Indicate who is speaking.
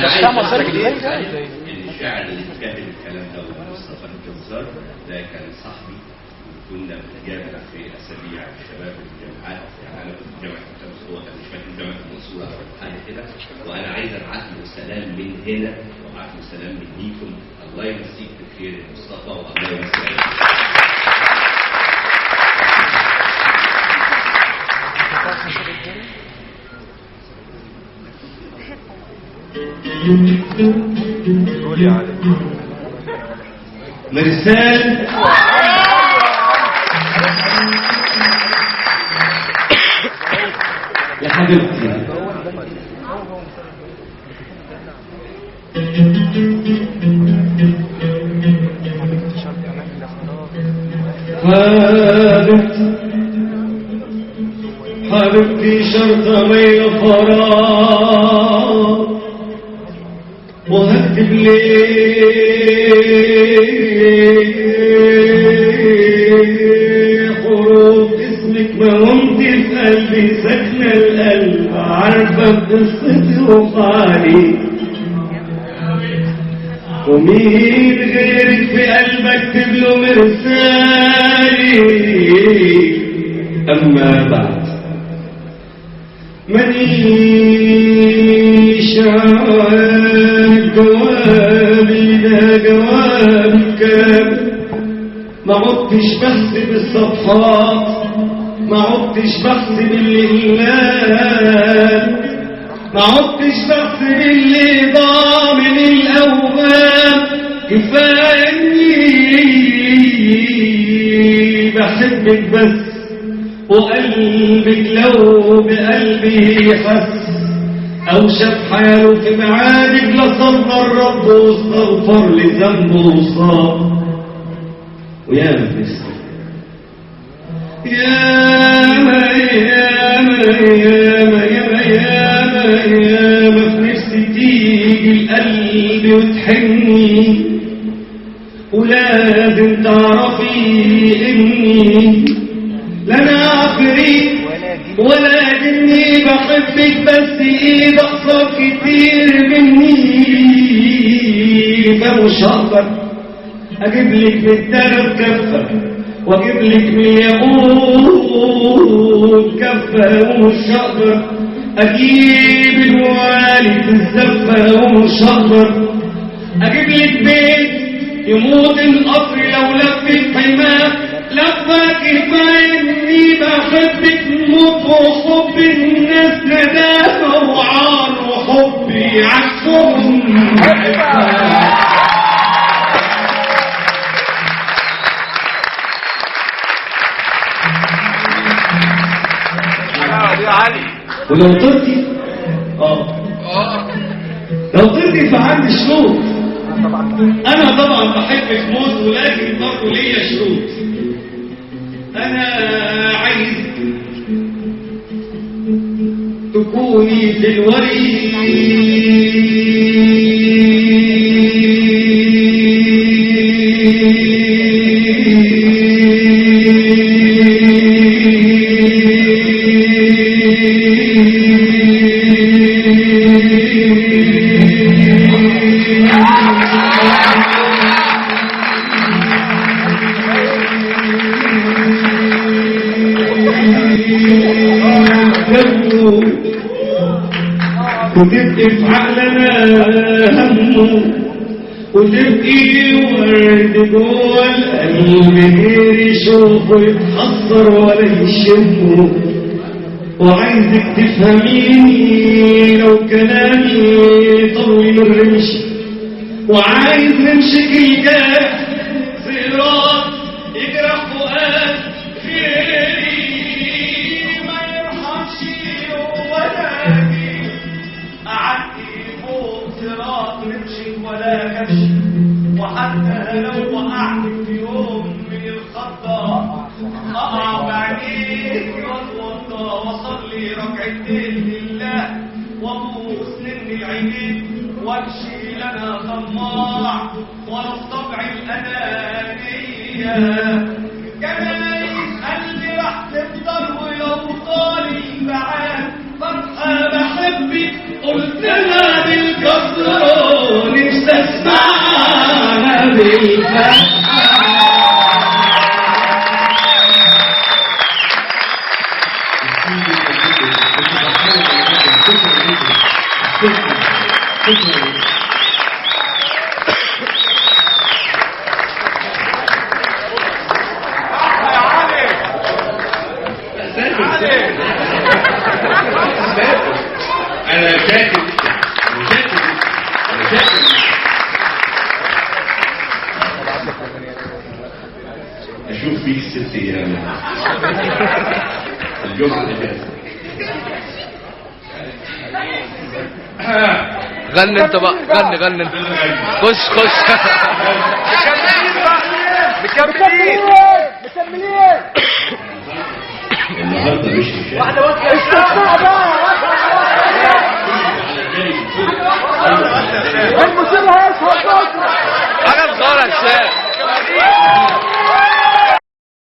Speaker 1: انا عايز ان الشاعر اللي كاتب الكلام ده مصطفى الجزار ده كان صاحبي، وكنا بنتجمع في اسابيع الشباب الجامعات. يعني انا كنت في جامعه المنصوره، انا مش فاكر جامعه المنصوره او حاجه كده، وانا عايز ابعت له سلام من هنا وابعت له سلام منكم. الله يمسيك بخير يا مصطفى، والله يمسيك.
Speaker 2: قول يا علي.
Speaker 1: مرسال يا حبيبتي، حبيبتي شرطة بين فراغ، وهكتب ليه حروف اسمك مومت في قلبي، سكنة القلب عارفة بقصتي وفعلي، ومين غيرك في قلبك اكتب له مرسالي. أما بعد مانيش عارف جوابي، ده جوابي كامل، ما عدتش بحسب الصفحات، ما عدتش بحسب الإقلال، ما عدتش بحسب اللي ضاع من الأوهام. كفاية إني بحبك بس، وقلبك لو بقلبي حس أو شاف حاله في معادك لصلى الرب واستغفر لذنبه وصاب. ويا نفسي ياما ياما ياما ياما ياما ياما في نفسي تيجي القلب وتحني، ولازم تعرفي إني لا انا عفريت ولا جني، بحبك بس ايد اقصر كتير مني. فمش هقدر اجيب لك من الدهب كفه، واجيب لك من الياقوت كفه، ومش هقدر اجيب الوالي في الزفه، ومش هقدر اجيب لك بيت يموت القطر لو لفت حماه لفة. كفاية إني بحبك موت، وحب الناس ندامة وعار، وحبي عكسهم
Speaker 2: يا علي.
Speaker 1: ولو طرتي لو طرتي فعندي شروط. أنا طبعا بحبك موت، ولكن برضه ليا شروط. أنا عايز تكوني في وتبقي في عقلنا همه، وتبقي ورد جوه القلب غير يشوفه يتحسر ولا يشمه. وعايزك تفهميني لو كلامي طويل الرمش، وعايز رمشك الجارح صراط يجرح فؤاد غيري ما يرحمش ولا قعدتي فوق صراط رمشك ولا كبش. وحتى لو وقعت في يوم من الخطة أقع بعينيك واتوضى واصلي ركعتين لله، وابوس مني العينين وامشي لنا طماع ولا الطبع الأنانية. جنايز قلبي راح تفضل ولو طالي بعاد فرحة بحبك قلت لها بالكسر
Speaker 3: اسمعنا بالفتحة.
Speaker 1: انا كاتب اشوف فيك 6 ايام الجمعه اللي فاتت.
Speaker 2: غني انت بقى، غني انت. خش مكملين.
Speaker 1: النهارده مش
Speaker 3: واحدة واحدة استثناء بقى. المصيبة هيصحى بكرة.